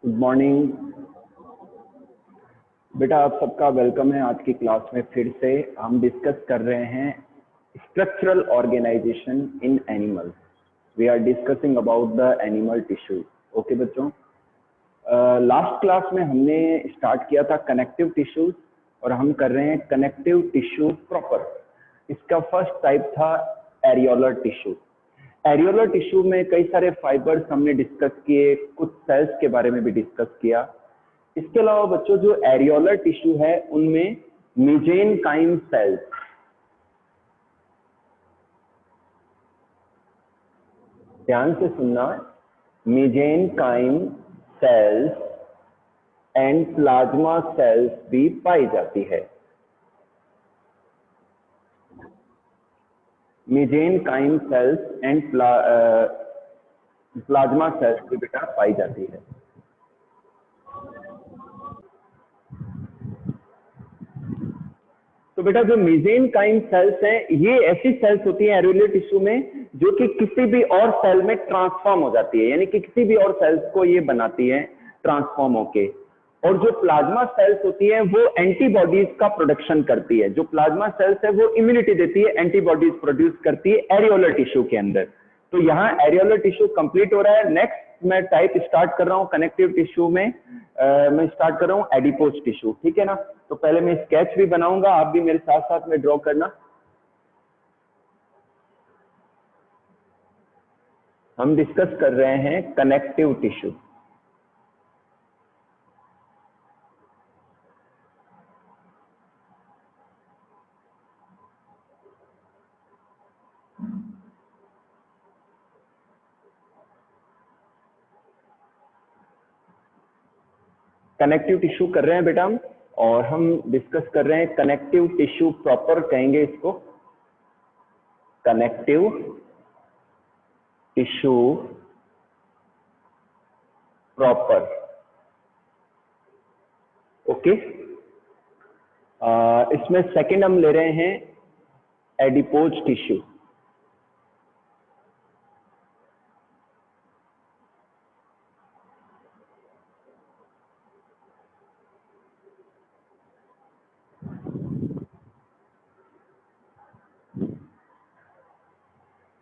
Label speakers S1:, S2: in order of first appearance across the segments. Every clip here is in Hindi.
S1: गुड मॉर्निंग बेटा, आप सबका वेलकम है। आज की क्लास में फिर से हम डिस्कस कर रहे हैं structural organisation in animals. We are discussing about the animal tissue. Okay बच्चों, लास्ट क्लास में हमने स्टार्ट किया था कनेक्टिव टिश्यूज और हम कर रहे हैं कनेक्टिव टिश्यू प्रॉपर। इसका फर्स्ट टाइप था एरियोलर टिश्यू। एरियोलर टिश्यू में कई सारे फाइबर्स हमने डिस्कस किए, कुछ सेल्स के बारे में भी डिस्कस किया। इसके अलावा बच्चों जो एरियोलर टिश्यू है उनमें मेसेनकाइम सेल्स, ध्यान से सुनना, mesenchyme cells and plasma cells भी पाई जाती है। Mesenchyme cells and plasma cells भी बेटा पाई जाती है। तो बेटा जो मेसेनकाइम सेल्स हैं ये ऐसी सेल्स होती हैं एरियोलर टिश्यू में जो कि किसी भी और सेल में ट्रांसफॉर्म हो जाती है, यानी कि किसी भी और सेल्स को ये बनाती है ट्रांसफॉर्म होके। और जो प्लाज्मा सेल्स होती है वो एंटीबॉडीज का प्रोडक्शन करती है। जो प्लाज्मा सेल्स है वो इम्यूनिटी देती है, एंटीबॉडीज प्रोड्यूस करती है एरियोलर टिश्यू के अंदर। तो यहाँ एरियोलर टिश्यू कंप्लीट हो रहा है। नेक्स्ट मैं टाइप स्टार्ट कर रहा हूँ कनेक्टिव टिश्यू में। मैं स्टार्ट कर रहा हूँ एडिपोज टिश्यू, ठीक है ना। तो पहले मैं स्केच भी बनाऊंगा, आप भी मेरे साथ साथ में ड्रॉ करना। हम डिस्कस कर रहे हैं कनेक्टिव टिश्यू। कनेक्टिव टिश्यू कर रहे हैं बेटा हम, और हम डिस्कस कर रहे हैं कनेक्टिव टिश्यू प्रॉपर कहेंगे इसको, कनेक्टिव टिश्यू प्रॉपर। ओके, इसमें सेकंड हम ले रहे हैं एडिपोज टिश्यू।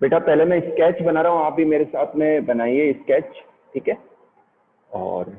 S1: बेटा पहले मैं स्केच बना रहा हूं, आप भी मेरे साथ में बनाइए स्केच, ठीक है। और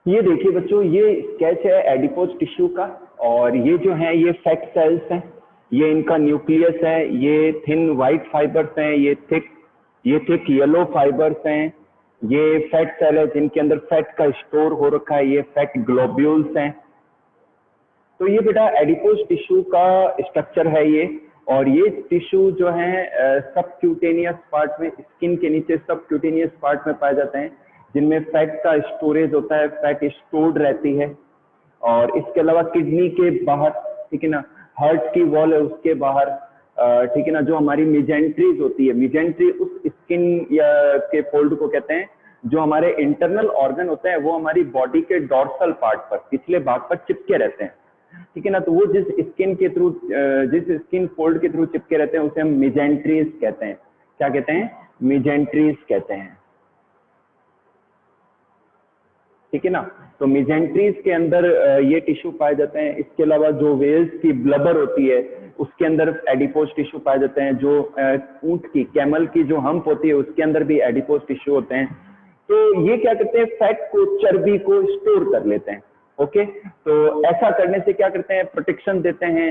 S1: ये देखिए बच्चों, ये स्केच है एडिपोज टिश्यू का, और ये जो है ये फैट सेल्स हैं, ये इनका न्यूक्लियस है, ये थिन व्हाइट फाइबर्स हैं, ये थिक येलो फाइबर्स हैं, ये फैट सेल है जिनके अंदर फैट का स्टोर हो रखा है, ये फैट ग्लोब्यूल्स हैं। तो ये बेटा एडिपोज टिश्यू का स्ट्रक्चर है ये। और ये टिश्यू जो है सबक्यूटेनियस पार्ट में, स्किन के नीचे सबक्यूटेनियस पार्ट में पाए जाते हैं, जिनमें फैट का स्टोरेज होता है, फैट स्टोर्ड रहती है। और इसके अलावा किडनी के बाहर, ठीक है ना, हार्ट की वॉल है उसके बाहर, ठीक है ना, जो हमारी मिजेंट्रीज होती है, मिजेंट्री उस स्किन या के फोल्ड को कहते हैं जो हमारे इंटरनल ऑर्गन होते हैं, वो हमारी बॉडी के डॉर्सल पार्ट पर, पिछले भाग पर चिपके रहते हैं, ठीक है ना। तो वो जिस स्किन फोल्ड के थ्रू चिपके रहते हैं उसे हम मिजेंट्रीज कहते हैं। क्या कहते हैं? मिजेंट्रीज कहते हैं, ठीक है ना। तो मिजेंट्रीज के अंदर ये टिश्यू पाए जाते हैं। इसके अलावा जो वेल्स की ब्लबर होती है उसके अंदर एडिपोज टिश्यू पाए जाते हैं। जो ऊंट की, कैमल की जो हम्प होती है उसके अंदर भी एडिपोज टिश्यू होते हैं। तो ये क्या करते हैं? फैट को, चर्बी को स्टोर कर लेते हैं। ओके, तो ऐसा करने से क्या करते हैं? प्रोटेक्शन देते हैं,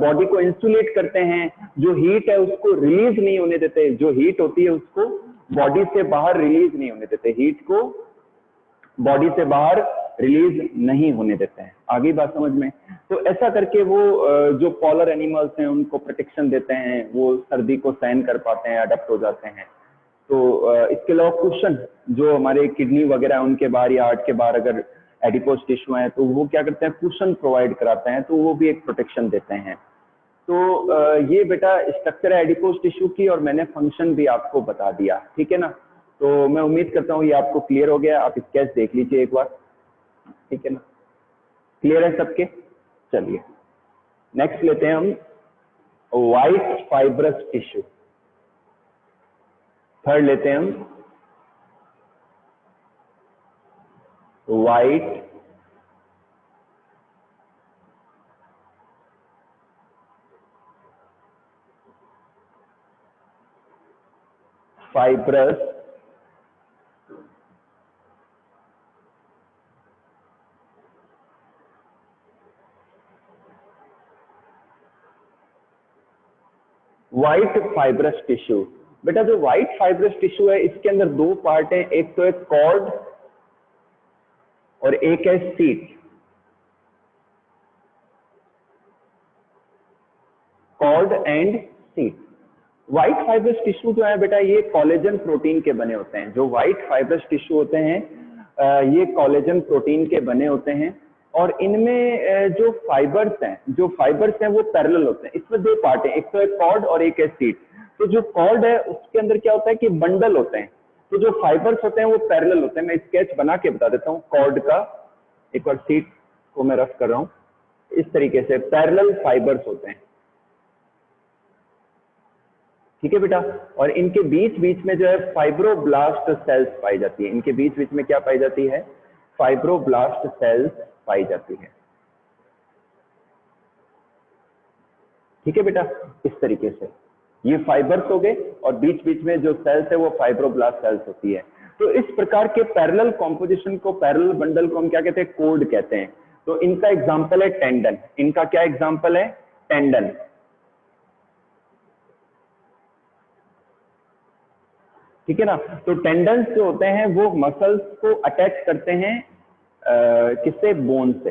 S1: बॉडी को इंसुलेट करते हैं, जो हीट है उसको रिलीज नहीं होने देते, जो हीट होती है उसको बॉडी से बाहर रिलीज नहीं होने देते, हीट को बॉडी से बाहर रिलीज नहीं होने देते हैं। आगे बात समझ में? तो ऐसा करके वो जो पॉलर एनिमल्स हैं उनको प्रोटेक्शन देते हैं, वो सर्दी को सहन कर पाते हैं, अडेप्ट हो जाते हैं। तो इसके अलावा कुशन, जो हमारे किडनी वगैरह है उनके बाहर या हार्ट के बाहर अगर एडिपोज टिश्यू है तो वो क्या करते हैं? कुशन प्रोवाइड कराते हैं, तो वो भी एक प्रोटेक्शन देते हैं। तो ये बेटा स्ट्रक्चर है एडिपोज टिश्यू की, और मैंने फंक्शन भी आपको बता दिया, ठीक है ना। तो मैं उम्मीद करता हूँ ये आपको क्लियर हो गया। आप स्केच देख लीजिए एक बार, ठीक है ना। क्लियर है सबके? चलिए नेक्स्ट लेते हैं हम व्हाइट फाइब्रस टिश्यू। थर्ड लेते हैं हम white fibrous white fibrous tissue. बेटा जो व्हाइट फाइब्रस टिश्यू है इसके अंदर दो पार्ट हैं, एक तो है कॉर्ड और एक है sheet. Cord and sheet. White fibrous tissue जो है बेटा ये कोलेजन प्रोटीन के बने होते हैं। जो व्हाइट फाइब्रस टिश्यू होते हैं ये कोलेजन प्रोटीन के बने होते हैं, और इनमें जो फाइबर्स हैं वो पैरेलल होते हैं। इसमें दो पार्ट हैं, एक तो है कॉर्ड और एक है सीट। तो जो कॉर्ड है उसके अंदर क्या होता है कि बंडल होते हैं, तो जो फाइबर्स होते हैं वो पैरेलल होते हैं। मैं स्केच बना के बता देता हूँ कॉर्ड का, एक बार सीट को मैं रफ कर रहा हूँ। इस तरीके से पैरेलल फाइबर्स होते हैं, ठीक है बेटा। और इनके बीच बीच में जो है फाइब्रोब्लास्ट सेल्स पाई जाती है। इनके बीच बीच में क्या पाई जाती है? फाइब्रोब्लास्ट सेल्स पाई जाती है, ठीक है बेटा। इस तरीके से ये फाइबर्स हो गए, और बीच बीच में जो सेल्स है वो फाइब्रोब्लास्ट सेल्स होती है। तो इस प्रकार के पैरेलल कॉम्पोजिशन को, पैरेलल बंडल को हम क्या कहते हैं? कोड कहते हैं। तो इनका एग्जाम्पल है टेंडन। इनका क्या एग्जाम्पल है? टेंडन, ठीक है ना। तो टेंडन्स जो होते हैं वो मसल्स को अटैच करते हैं किससे? बोन से।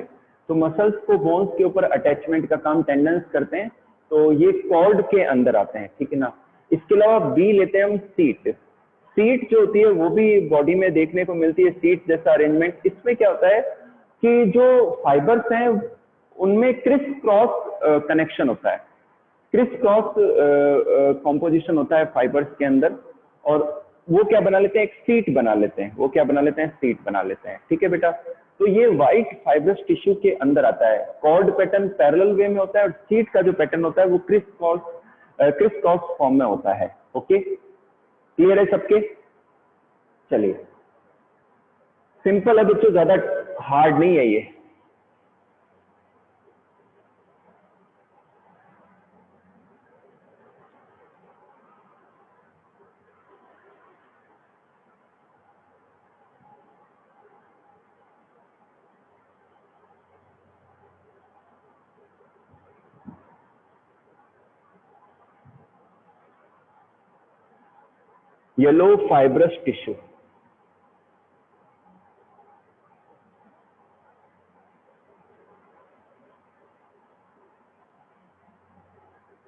S1: तो मसल्स को बोन्स के ऊपर अटैचमेंट का काम टेंडन्स करते हैं, तो ये कॉर्ड के अंदर आते हैं, ठीक है ना। इसके अलावा बी लेते हैं हम सीट। सीट जो होती है वो भी बॉडी में देखने को मिलती है, सीट जैसा अरेंजमेंट। इसमें क्या होता है कि जो फाइबर्स हैं उनमें क्रिस क्रॉस कनेक्शन होता है, क्रिस क्रॉस कॉम्पोजिशन होता है फाइबर्स के अंदर, और वो क्या बना लेते हैं? एक सीट बना लेते हैं। वो क्या बना लेते हैं? सीट बना लेते हैं, ठीक है बेटा। तो ये व्हाइट फाइब्रस टिश्यू के अंदर आता है। कॉर्ड पैटर्न पैरेलल वे में होता है, और सीट का जो पैटर्न होता है वो क्रिस क्रॉस फॉर्म में होता है। ओके, क्लियर है सबके? चलिए, सिंपल है बच्चों, ज्यादा हार्ड नहीं है ये। Yellow fibrous tissue,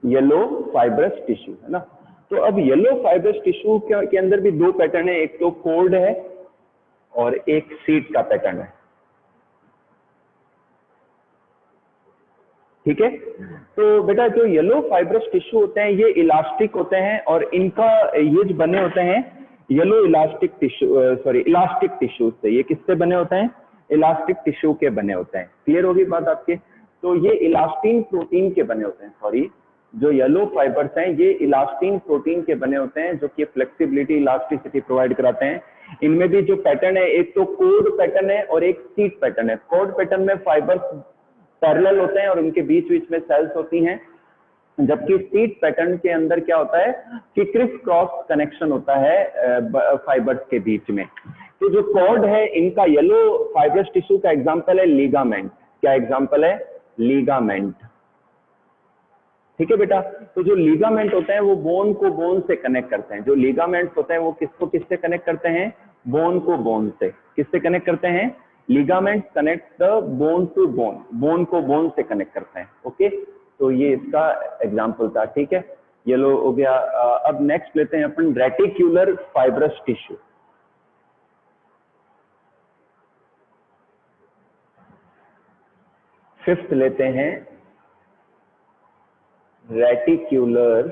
S1: yellow fibrous tissue है ना। तो अब येलो फाइब्रस टिश्यू के अंदर भी दो पैटर्न है, एक तो कोर्ड है और एक सीट का पैटर्न है, ठीक है। तो बेटा जो येलो फाइब्रस टिश्यू होते हैं ये इलास्टिक होते हैं और इनका ये जो बने होते हैं yellow elastic tissue, sorry elastic tissue से, ये किससे बने होते हैं, इलास्टिक टिश्यू के बने होते हैं। क्लियर होगी बात आपके। तो ये इलास्टिन प्रोटीन के बने होते हैं, सॉरी जो येलो फाइबर्स हैं ये इलास्टिन प्रोटीन के बने होते हैं जो कि फ्लेक्सिबिलिटी इलास्टिसिटी प्रोवाइड कराते हैं। इनमें भी जो पैटर्न है एक तो कोर्ड पैटर्न है और एक सीट पैटर्न है। कोर्ड पैटर्न में फाइबर्स पैरेलल होते हैं और उनके बीच बीच में सेल्स होती हैं, जबकि सीट पैटर्न के अंदर क्या होता है कि क्रिस क्रॉस कनेक्शन होता है फाइबर्स के बीच में। तो जो कॉर्ड है इनका येलो फाइब्रस टिश्यू का एग्जांपल है लिगामेंट। क्या एग्जांपल है, लिगामेंट, ठीक है बेटा। तो जो लिगामेंट होते हैं वो बोन को बोन से कनेक्ट करते हैं। जो लिगामेंट्स होते हैं वो किसको किससे कनेक्ट करते हैं, बोन को बोन से। किससे कनेक्ट करते हैं, ligament connect the bone to bone, bone को बोन से कनेक्ट करते हैं। ओके, तो ये इसका एग्जाम्पल था, ठीक है। येलो हो गया। अब नेक्स्ट लेते हैं अपन रेटिक्यूलर फाइब्रस टिश्यू। फिफ्थ लेते हैं रेटिक्यूलर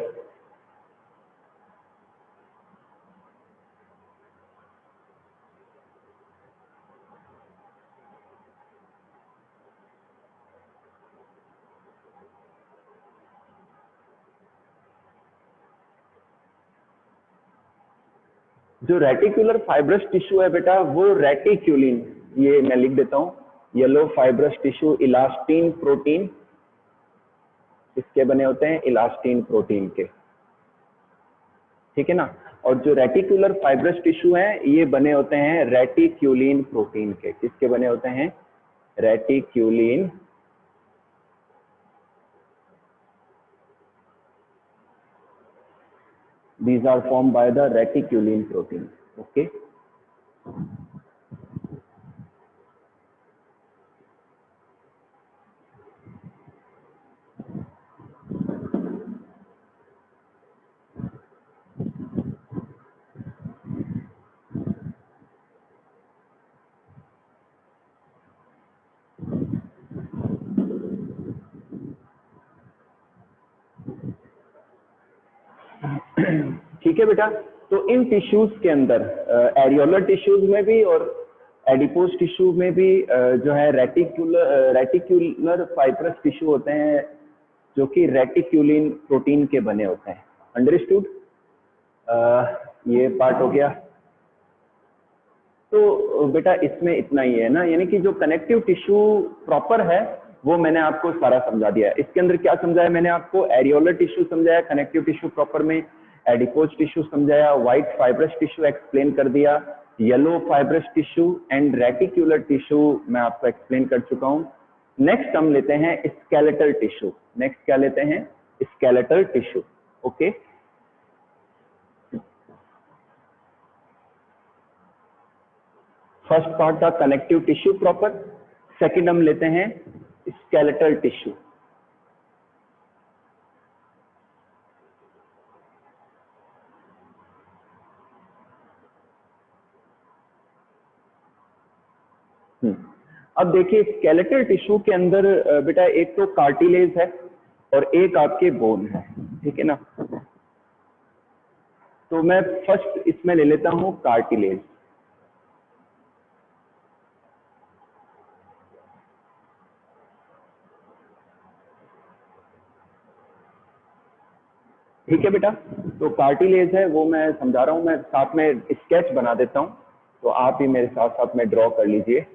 S1: जो रेटिकुलर फाइब्रस टिश्यू है बेटा वो रेटिक्यूलिन, ये मैं लिख देता हूं, yellow fibrous tissue elastin protein, इसके बने होते हैं इलास्टिन प्रोटीन के, ठीक है ना। और जो रेटिकुलर फाइब्रस टिश्यू है ये बने होते हैं रेटिक्यूलिन प्रोटीन के। किसके बने होते हैं, रेटिक्यूलिन these are formed by the reticulin protein. Okay, ठीक है बेटा। तो इन टिश्यूज के अंदर एरियोलर टिश्यूज में भी और एडिपोज टिश्यू में भी जो है रेटिक्यूलर फाइब्रस टिश्यू होते हैं जो कि रेटिक्यूलिन प्रोटीन के बने होते हैं। अंडरस्टूड, ये पार्ट हो गया। तो बेटा इसमें इतना ही है ना, यानी कि जो कनेक्टिव टिश्यू प्रॉपर है वो मैंने आपको सारा समझा दिया है। इसके अंदर क्या समझाया मैंने आपको, एरियोलर टिश्यू समझाया कनेक्टिव टिश्यू प्रॉपर में, एडिपोज टिश्यू समझाया, व्हाइट फाइब्रस टिश्यू एक्सप्लेन कर दिया, yellow fibrous tissue and reticular tissue मैं आपको एक्सप्लेन कर चुका हूं। नेक्स्ट हम लेते हैं स्केलेटल टिश्यू। नेक्स्ट क्या लेते हैं, skeletal tissue. Okay, first part था कनेक्टिव टिश्यू प्रॉपर, सेकंड हम लेते हैं स्केलेटल टिश्यू। अब देखिए स्केलेटल टिश्यू के अंदर बेटा एक तो कार्टिलेज है और एक आपके बोन है, ठीक है ना। तो मैं फर्स्ट इसमें ले लेता हूं कार्टिलेज। ठीक है बेटा, तो कार्टिलेज है वो मैं समझा रहा हूं, मैं साथ में स्केच बना देता हूं, तो आप ही मेरे साथ साथ में ड्रॉ कर लीजिए।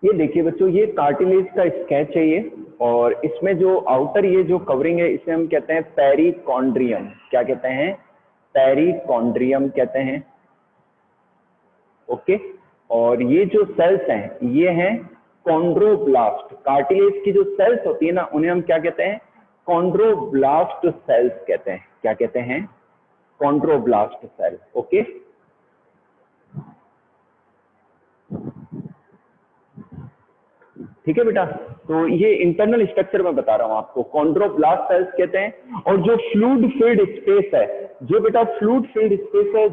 S1: ये देखिए बच्चों, ये कार्टिलेज का स्केच है ये, और इसमें जो आउटर ये जो कवरिंग है इसे हम कहते हैं पेरिकॉन्ड्रियम। क्या कहते हैं? पेरिकॉन्ड्रियम कहते हैं। ओके, और ये जो सेल्स हैं ये हैं कॉन्ड्रोब्लास्ट। कार्टिलेज की जो सेल्स होती है ना उन्हें हम क्या कहते हैं? कॉन्ड्रोब्लास्ट सेल्स कहते हैं। क्या कहते हैं? Chondroblast cell. ओके, ठीक है बेटा। तो ये इंटरनल स्ट्रक्चर में बता रहा हूं आपको, कॉन्ड्रोब्लास्ट सेल्स कहते हैं। और जो फ्लूइड फिल्ड स्पेस है, जो बेटा फ्लूइड फिल्ड स्पेस है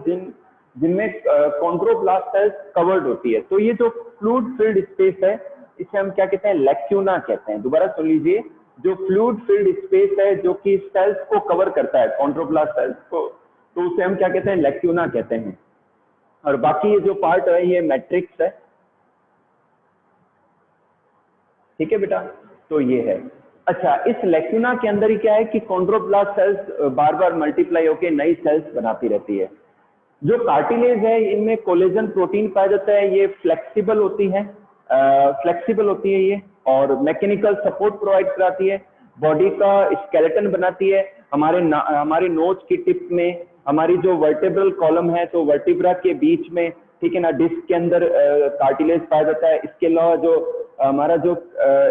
S1: जिनमें कॉन्ड्रोब्लास्ट सेल्स कवर्ड होती है, तो ये जो फ्लूइड फिल्ड स्पेस है इसे हम क्या कहते हैं? लैक्यूना कहते हैं। दोबारा सुन लीजिए, जो फ्लूइड फिल्ड स्पेस है जो कि सेल्स को कवर करता है, कॉन्ड्रोब्लास्ट सेल्स को, तो उसे हम क्या कहते हैं? लैक्यूना कहते हैं। और बाकी ये जो पार्ट है ये मैट्रिक्स है। ठीक है बेटा, तो ये है। अच्छा, इस लैक्यूना के अंदर ही क्या है कि कॉन्ड्रोब्लास्ट सेल्स बार बार मल्टीप्लाई होकर नई सेल्स बनाती रहती है। जो कार्टिलेज है इनमें कोलेजन प्रोटीन पाया जाता है, ये फ्लेक्सिबल होती है, ये, और मैकेनिकल सपोर्ट प्रोवाइड कराती है, बॉडी का स्केलेटन बनाती है। हमारे नोज की टिप में हमारी जो वर्टेब्रल कॉलम है, तो वर्टिब्रा के बीच में, ठीक है ना, डिस्क के अंदर कार्टिलेज पाया जाता है। इसके अलावा जो हमारा जो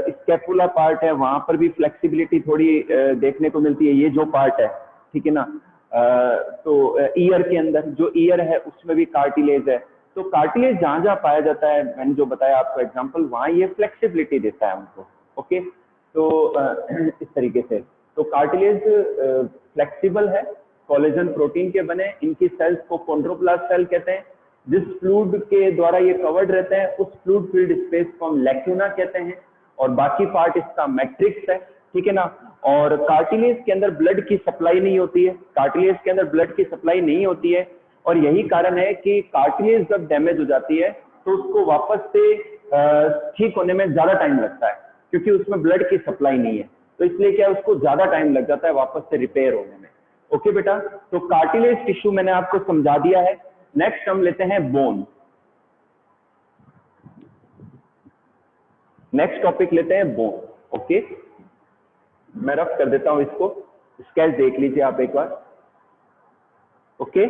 S1: स्कैपुला पार्ट है वहां पर भी फ्लेक्सिबिलिटी थोड़ी देखने को मिलती है, ये जो पार्ट है, ठीक है ना। तो ईयर के अंदर जो ईयर है उसमें भी कार्टिलेज है। तो कार्टिलेज जहां जहां पाया जाता है, मैंने जो बताया आपको एग्जांपल, वहां ये फ्लेक्सिबिलिटी देता है हमको। ओके, तो इस तरीके से तो कार्टिलेज फ्लेक्सिबल है, कोलेजन प्रोटीन के बने। इनकी सेल्स को कॉन्ड्रोब्लास्ट सेल कहते हैं। जिस फ्लूइड के द्वारा ये कवर्ड रहते हैं उस फ्लूइड फील्ड स्पेस को हम लैक्यूना कहते हैं, और बाकी पार्ट इसका मैट्रिक्स है, ठीक है ना। और कार्टिलेज के अंदर ब्लड की सप्लाई नहीं होती है, कार्टिलेज के अंदर ब्लड की सप्लाई नहीं होती है, और यही कारण है कि कार्टिलेज जब डैमेज हो जाती है तो उसको वापस से ठीक होने में ज्यादा टाइम लगता है, क्योंकि उसमें ब्लड की सप्लाई नहीं है। तो इसलिए क्या उसको ज्यादा टाइम लग जाता है वापस से रिपेयर होने में। ओके बेटा, तो कार्टिलेज टिश्यू मैंने आपको समझा दिया है। नेक्स्ट हम लेते हैं बोन। नेक्स्ट टॉपिक लेते हैं बोन। ओके, मैं रफ कर देता हूं इसको, स्केच देख लीजिए आप एक बार। ओके,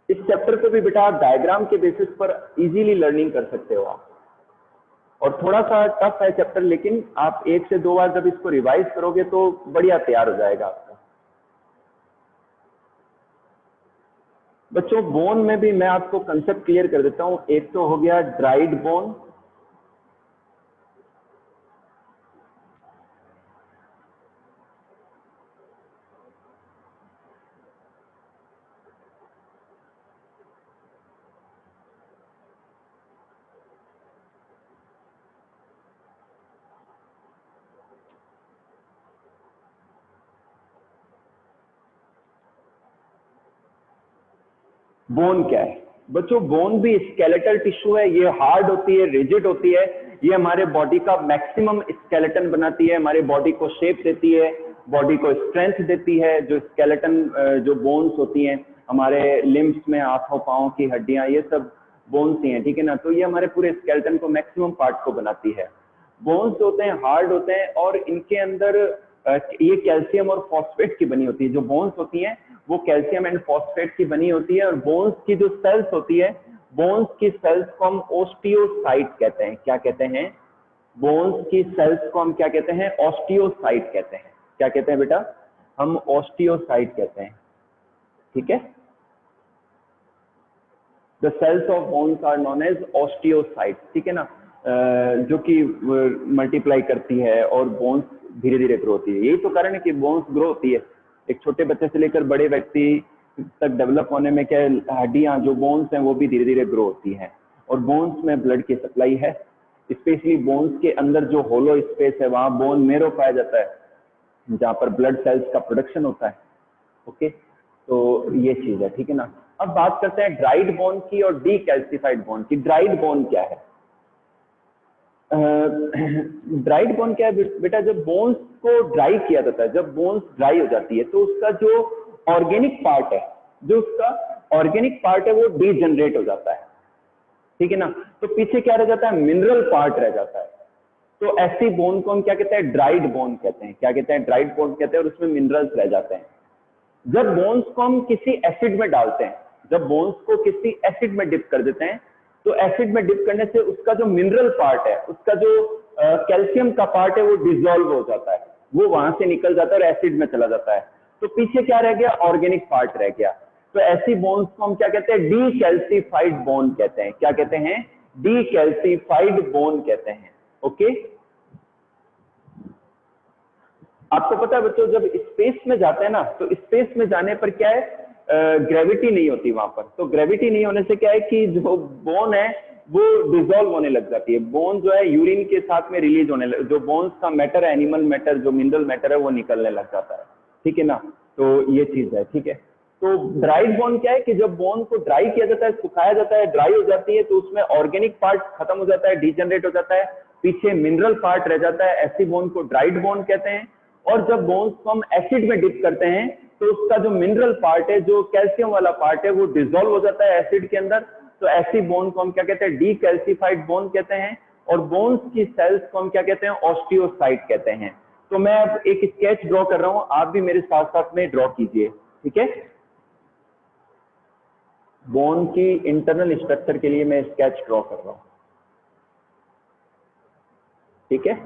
S1: इस चैप्टर को भी बेटा आप डायग्राम के बेसिस पर इजीली लर्निंग कर सकते हो आप। और थोड़ा सा टफ है चैप्टर, लेकिन आप 1 से 2 बार जब इसको रिवाइज करोगे तो बढ़िया तैयार हो जाएगा आपका। बच्चों, बोन में भी मैं आपको कंसेप्ट क्लियर कर देता हूं। एक तो हो गया ड्राइड बोन, बोन क्या है बच्चों? बोन भी स्केलेटल टिश्यू है, ये हार्ड होती है, रिजिड होती है, ये हमारे बॉडी का मैक्सिमम स्केलेटन बनाती है, हमारे बॉडी को शेप देती है, बॉडी को स्ट्रेंथ देती है। जो स्केलेटन जो बोन्स होती हैं हमारे लिम्स में, हाथों पाँव की हड्डियां, ये सब बोन्स ही हैं, ठीक है ना। तो ये हमारे पूरे स्केलेटन को, मैक्सिमम पार्ट को बनाती है। बोन्स होते हैं हार्ड होते हैं, और इनके अंदर ये कैल्शियम और फॉस्फेट की बनी होती है। जो बोन्स होती हैं वो कैल्शियम एंड फॉस्फेट की बनी होती है। और बोन्स की जो सेल्स होती है, बोन्स की सेल्स को हम ओस्टियोसाइट कहते हैं। क्या कहते हैं? बोन्स की सेल्स को हम क्या कहते हैं? ऑस्टियोसाइट कहते हैं। क्या कहते हैं बेटा? हम ऑस्टियोसाइट कहते हैं, ठीक है। The cells of bones are known as osteocyte, ठीक है ना, जो कि मल्टीप्लाई करती है और बोन्स धीरे धीरे ग्रो होती है। यही तो कारण है कि बोन्स ग्रो होती है। एक छोटे बच्चे से लेकर बड़े व्यक्ति तक डेवलप होने में क्या, हड्डियां जो बोन्स हैं वो भी धीरे धीरे ग्रो होती हैं। और बोन्स में ब्लड की सप्लाई है, स्पेशली बोन्स के अंदर जो होलो स्पेस है वहां बोन मेरो पाया जाता है, जहां पर ब्लड सेल्स का प्रोडक्शन होता है। ओके, तो ये चीज है, ठीक है ना। अब बात करते हैं ड्राइड बोन की और डीकैल्सिफाइड बोन की। ड्राइड बोन क्या है? ड्राइड बोन क्या है बेटा? जब बोन्स को ड्राई किया जाता है, जब बोन्स ड्राई हो जाती है तो उसका जो ऑर्गेनिक पार्ट है, वो डीजनरेट हो जाता है। ठीक है ना। तो पीछे क्या रह जाता है, मिनरल पार्ट रह जाता है। तो ऐसी बोन को हम क्या कहते हैं, ड्राइड बोन कहते हैं। क्या कहते हैं, ड्राइड बोन कहते हैं, और उसमें मिनरल्स रह जाते हैं। जब बोन्स को हम किसी एसिड में डालते हैं, जब बोन्स को किसी एसिड में डिप कर देते हैं, तो एसिड में डिप करने से उसका जो मिनरल पार्ट है, उसका जो कैल्शियम का पार्ट है, वो डिसॉल्व हो जाता है, वो वहां से निकल जाता है और एसिड में चला जाता है। तो पीछे क्या रह गया, ऑर्गेनिक पार्ट रह गया। तो ऐसी बोन्स को हम क्या कहते हैं, डीकैल्सिफाइड बोन कहते हैं। क्या कहते हैं, डीकैल्सिफाइड बोन कहते हैं। ओके। आपको पता है बच्चों, जब स्पेस में जाते हैं ना, तो स्पेस में जाने पर क्या है, ग्रेविटी नहीं होती वहां पर। तो ग्रेविटी नहीं होने से क्या है कि जो बोन है वो डिसॉल्व होने लग जाती है। बोन जो है यूरिन के साथ में रिलीज होने लग, जो बोन्स का मैटर है, एनिमल मैटर, जो मिनरल मैटर है, वो निकलने लग जाता है। ठीक है ना। तो ये चीज है। ठीक है। तो ड्राइड बोन क्या है कि जब बोन को ड्राई किया जाता है, सुखाया जाता है, ड्राई हो जाती है, तो उसमें ऑर्गेनिक पार्ट खत्म हो जाता है, डिजनरेट हो जाता है, पीछे मिनरल पार्ट रह जाता है। ऐसी बोन को ड्राइड बोन कहते हैं। और जब बोन्स को हम एसिड में डिप करते हैं, तो उसका जो मिनरल पार्ट है, जो कैल्शियम वाला पार्ट है, वो डिसॉल्व हो जाता है एसिड के अंदर। तो ऐसी बोन को हम क्या कहते हैं, डीकैल्सिफाइड बोन कहते हैं। और बोन्स की सेल्स को हम क्या कहते हैं, ऑस्टियोसाइट कहते हैं। तो मैं अब एक स्केच ड्रॉ कर रहा हूं, आप भी मेरे साथ साथ में ड्रॉ कीजिए। ठीक है। बोन की इंटरनल स्ट्रक्चर के लिए मैं स्केच ड्रॉ कर रहा हूं। ठीक है।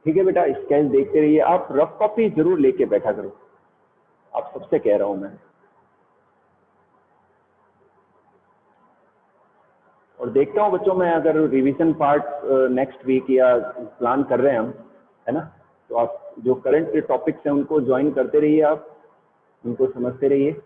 S1: ठीक है बेटा, स्केच देखते रहिए। आप रफ कॉपी जरूर लेके बैठा करो, आप सबसे कह रहा हूं मैं। और देखता हूँ बच्चों, मैं अगर रिवीजन पार्ट नेक्स्ट वीक या प्लान कर रहे हैं हम, है ना, तो आप जो करंट टॉपिक्स हैं उनको ज्वाइन करते रहिए, आप उनको समझते रहिए।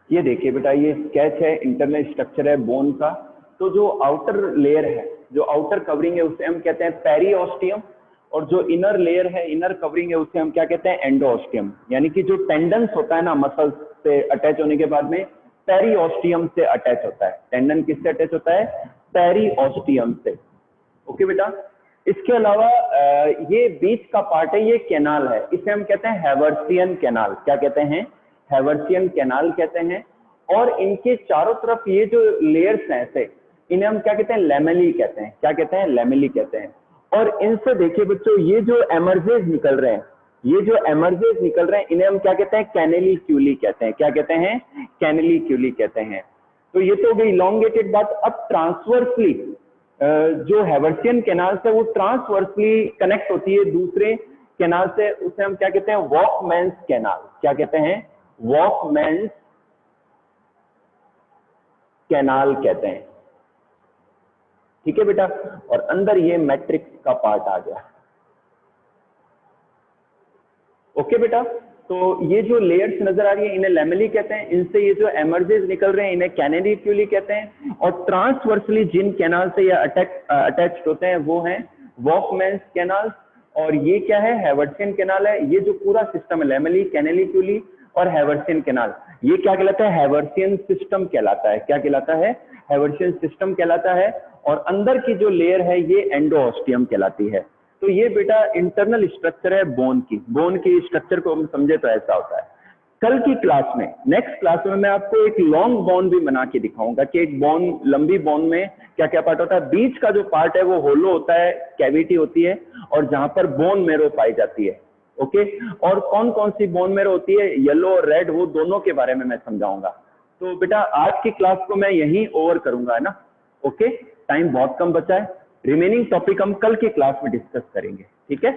S1: ये देखिए बेटा, ये स्केच है, इंटरनल स्ट्रक्चर है बोन का। तो जो आउटर लेयर है, जो आउटर कवरिंग है, उसे हम कहते हैं पेरीऑस्टियम, और जो इनर लेयर है, इनर कवरिंग है, उसे हम क्या कहते हैं, एंडोऑस्टियम। यानी कि जो टेंडन्स होता है ना मसल्स से अटैच होने के बाद में, पेरीऑस्टियम से अटैच होता है। टेंडन किससे अटैच होता है, पेरीऑस्टियम से। ओके बेटा, इसके अलावा ये बीच का पार्ट है, ये कैनाल है, इसे हम कहते हैं हैवर्सियन कैनाल। क्या कहते हैं, हैवर्सियन कैनाल कहते हैं। और इनके चारों तरफ ये जो लेयर्स हैं ऐसे, इन्हें हम क्या कहते हैं, लेमेली कहते हैं। क्या कहते हैं, लेमेली कहते हैं। और इनसे देखिए बच्चों, ये जो एमर्जेस निकल रहे हैं, ये जो एमर्जेस निकल रहे हैं, इन्हें हम क्या कहते हैं, कैनेलिक्यूली कहते हैं। क्या कहते हैं, कैनेलिक्यूली कहते हैं। तो ये तो हो गई इलोंगेटेड बात। अब ट्रांसवर्सली जो हैवर्सियन कैनाल से वो ट्रांसवर्सली कनेक्ट होती है दूसरे कैनाल से, उसे हम क्या कहते हैं, वॉकमैन्स कैनाल। क्या कहते हैं, वॉकमैन्स कैनाल कहते हैं। ठीक है बेटा, और अंदर ये मैट्रिक्स का पार्ट आ गया। ओके बेटा, तो ये जो लेयर्स नजर आ रही है, इन्हें लेमेली कहते हैं। इनसे ये जो एमर्जेस निकल रहे हैं, इन्हें कैनेलिक्यूली कहते हैं। और ट्रांसवर्सली जिन कैनाल से ये अटैच्ड होते हैं, वो हैं वॉकमैन्स कैनाल। और ये क्या है, हैवर्सियन कैनाल है। ये जो पूरा सिस्टम है, लेमेली, कैनेलिक्यूली और हैवर्सियन कैनाल, ये क्या कहलाता है, हैवर्सियन सिस्टम कहलाता है। क्या कहलाता है, हैवर्सियन सिस्टम कहलाता है। और अंदर की जो लेयर है, ये एंडोऑस्टियम कहलाती है। तो ये बेटा इंटरनल स्ट्रक्चर है बोन की। बोन की स्ट्रक्चर को हम समझे तो ऐसा होता है। कल की क्लास में, नेक्स्ट क्लास में, मैं आपको एक लॉन्ग बोन भी बना के दिखाऊंगा कि एक बोन, लंबी बोन में क्या क्या पार्ट होता है। बीच का जो पार्ट है वो होलो होता है, कैविटी होती है, और जहां पर बोन मैरो पाई जाती है। ओके, और कौन कौन सी बोन मैरो होती है, येलो और रेड, वो दोनों के बारे में मैं समझाऊंगा। तो बेटा आज की क्लास को मैं यहीं ओवर करूंगा, है ना। ओके, टाइम बहुत कम बचा है। रिमेनिंग टॉपिक हम कल की क्लास में डिस्कस करेंगे, ठीक है।